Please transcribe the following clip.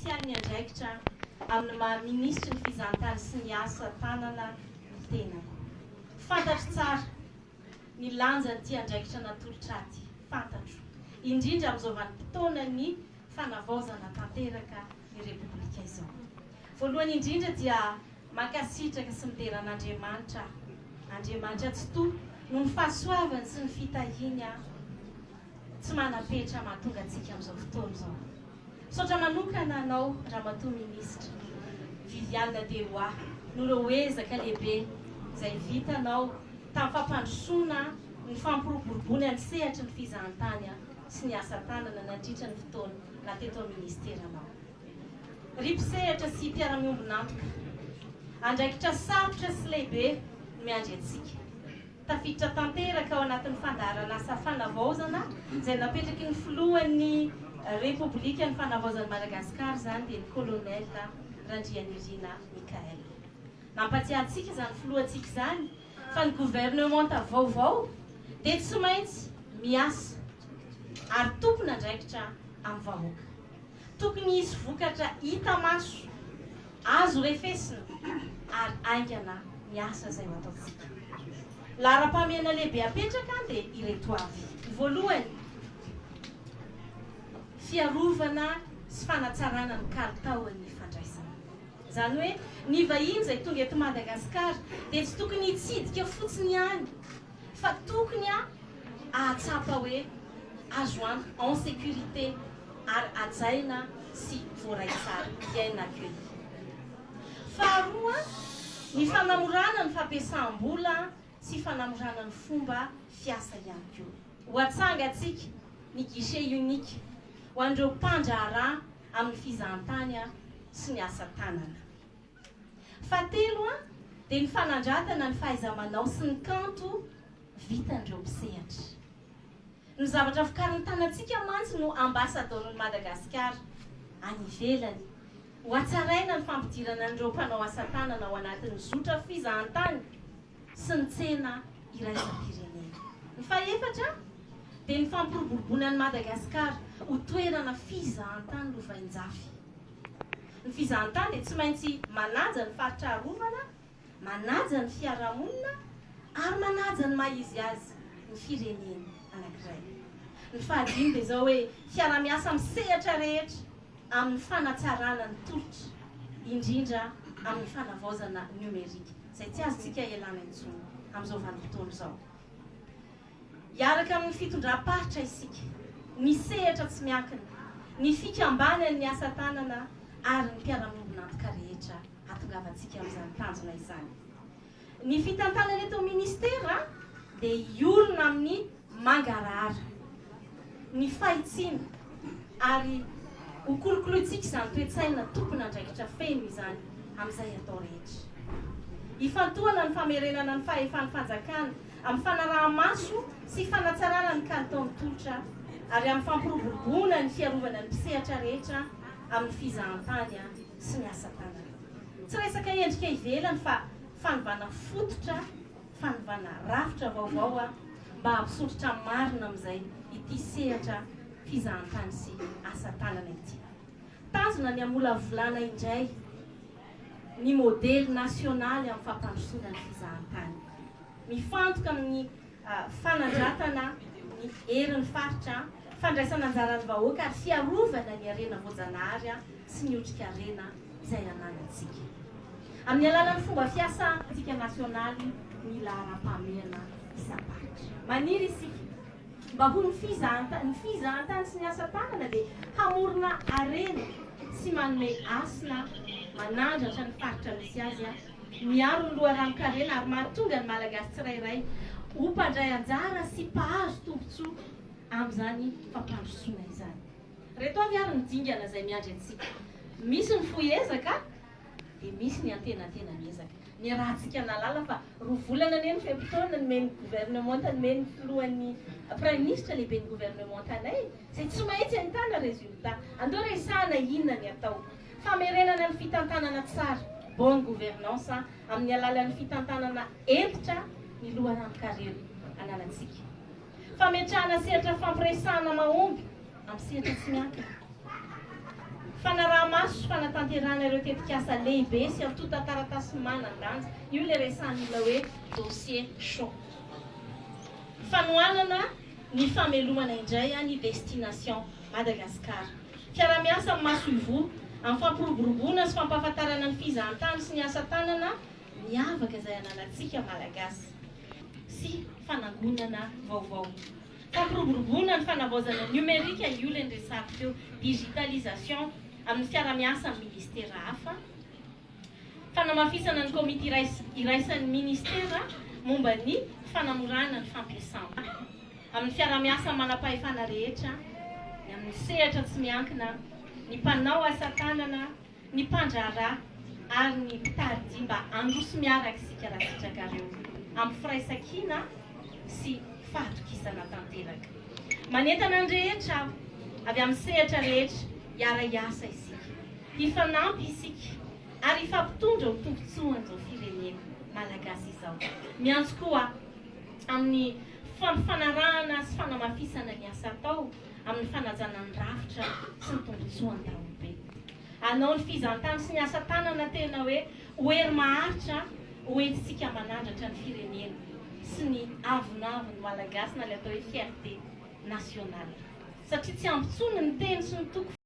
spesialy ny andraikitra amin'ny maha-ministry ny fizahantany sy ny asa tanana ny tenako. Fantatro tsara ny lanjany ty andraikitra natolotra aty, fantatro. Indrindra amin'izao vanim-potoana ny fanavaozana tanteraka ny repoblika izao. Voalohany indrindra dia mankasitraka sy mideran'Andriamanitra. Andriamanitra tsy to no ny fahasoavany sy ny fitahiany tsy manapetra mahatonga antsika amin'izao fotoana izao. Misaotra manokana anao Ramatoa Minisitra Viviane Dehoa no ireo ezaka lehibe izay vitanao tamin'ny fampandrosoana ny fampiroboroboana ny sehatra ny fizahantany sy ny asa tanana nandritra ny fotoana na teto amin'ny ministeranao. Riposehatra sy mpiara-miombonantoka, andraikitra sarotra sy lehibe miandry antsika. Tafiditra tanteraka ao anatin'ny fandaharana asa fanavaozana izay napetraky ny filohan'ny Repoblika ny fanavaozan'ny Madagasikara izany dia ny Kolonel Randrianirina Mikael. Nampatsiahy antsika izany filohantsika izany fa ny gouvernemanta vaovao dia tsy maintsy miasa ary tokony andraikitra amin'ny vahoaka. Tokony hisy vokatra hita maso, azo refesina ary aingana ny asa izay ho ataontsika. Lara-pamiana lehibe apetraka dia ireto avy. Voalohany, fiarovana sy fanatsarana ny kalitaon'ny fandraisana. Izany hoe ny vahiny izay tonga eto Madagasikara dia tsy tokony hitsidika fotsiny ihany, fa tokony ahatsapa hoe azo antoka en sécurité ary hajaina sy voaray tsara, bien accueilli. Faharoa, ny fanamorana ny fampiasam-bola sy fanamorana ny fomba fiasa ihany koa. Ho atsangatsika ny guichet unique ho an'ireo mpandraharaha amin'ny fizahantany sy ny asa tanana. Fahatelo dia ny fanandratana ny fahaiza-manao sy ny kanto vitan'ireo mpisehatra. Ny zavatra vokarin'ny tanantsika mantsy no ambasador'ny Madagasikara any ivelany. Ho atsaraina ny fampidirana an'ireo mpanao asa tanana ao anatin'ny zotra fizahantany sy ny tsena iraisam-pirenena. Ny fahaefatra dia ny fampiroboroboana ny Madagasikara ho toerana fizahantany lovain-jafy. Ny fizahantany dia tsy maintsy manaja ny faritra arovana, manaja ny fiarahamonina ary manaja ny maha-izy azy ny firenena anankiray. Ny fahadimy dia izao hoe fiara-miasa misehatra rehetra amin'ny fanatsarana ny tolotra, indrindra amin'ny fanavaozana numerika izay tsy azontsika ialana intsony amin'izao vanim-potoana izao. Hiaraka amin'ny fitondram-paritra isika, ny sehatra tsy miankina, ny fikambanany ny asa tanana ary ny mpiara-miombonantoka rehetra hahatongavantsika amin'izany tanjona izany. Ny fitantanana eto ministera dia iorona amin'ny mangarahara, ny fahitsiana ary ho kolokolointsika izany toe-tsaina tokony andraikitra feno izany amin'izay atao rehetra. Hifantohana ny famerenana ny fahefan'ny fanjakana amin'ny fanaraha-maso sy fanatsarana ny kalitaon'ny tolotra ary amin'ny fampiroboroboana ny fiarovana ny mpisehatra rehetra amin'ny fizahantany sy ny asa tanana. Tsy resaka endrika ivelany fa fanovana fototra, fanovana rafitra vaovao mba hampisotrotra marina amin'izay ity sehatra fizahantany sy asa tanana ity. Tanjona ny amolavolana indray ny modely nasionaly amin'ny fampandrosoana ny fizahantany. Mifantoka amin'ny fanandratana ny herin'ny faritra, fandraisana anjaran'ny vahoaka ary fiarovana ny harena voajanahary sy ny otrik'harena izay ananantsika. Amin'ny alalan'ny fomba fiasa antsika nasionaly ny laharam-pahamehana isam-paritra. Maniry isika mba ho ny fizahantany sy ny asa tanana dia hamorona harena sy manome asina manandratra ny faritra misy azy miaro ny loharanonkarena ary mahatonga ny malagasy tsirairay ho mpandray anjara sy mpahazo tombotsoa amin'izany fampandrosoana izany. Reto avy ary ny dingana izay miandry antsika. Misy ny foezaka dia misy ny antenantena miezaka. Ny rahantsika nalala fa roa volana ane ny fehim-potoana nomeny gouvernemanta, nomeny filohan'ny prime ministre lehibe ny gouvernemanta anay, izay tsy maintsy ahitana résultat. Andao resahana inona ny atao. Famerenana ny fitantanana tsara, bonne gouvernance amin'ny alalan'ny fitantanana entitra ny loharanonkarena ananantsika. Fametrahana sehatra fampiresahana mahomby amin'ny sehatra tsy miankina. Fanaraha maso sy fanatanterana ireo tetikasa lehibe sy avy taratasy manan-danja io le resan'olona hoe dossier chaud. Fanohanana ny famelomana indray ny destination Madagascar. Fiara-miasa amin'ny maso ivo amin'ny fampiroboroboana sy fampahafantarana ny fizahantany sy ny asa tanana miavaka izay ananantsika malagasy sy fanangonana vaovao. Fampiroboroboana ny fanavaozana numerika io le resako teo, digitalisation amin'ny fiara-miasa amin'ny ministera hafa. Fanamafisana ny komity iraisan'ny ministera momba ny fanamorana ny fampiasana amin'ny fiara-miasa manam-pahefana rehetra, ny amin'ny sehatra tsy miankina, ny mpanao asa tanana, ny mpandraharaha ary ny mpitaridia mba handroso miaraka isika raha sitrakareo amin'ny firaisan-kina sy fahatokisana tanteraka. Manentana ny rehetra avy amin'ny sehatra rehetra hiara-iasa isika, hifanampy isika ary hifampitondra ho tombotsoan'izao firenena malagasy izao. Miantso koa amin'ny fampifanarahana sy fanamafisana ny asa atao amin'ny fanajana ny rafitra sy ny tombotsoany dahobe. Anao ny fizahantany sy ny asa tanana tena hoe hoery maharitra hoentintsika manandratra ny firenena sy ny avonavony malagasy na le atao hoe fierté nationale. Satria tsy ampitsony ny teny sy ny toko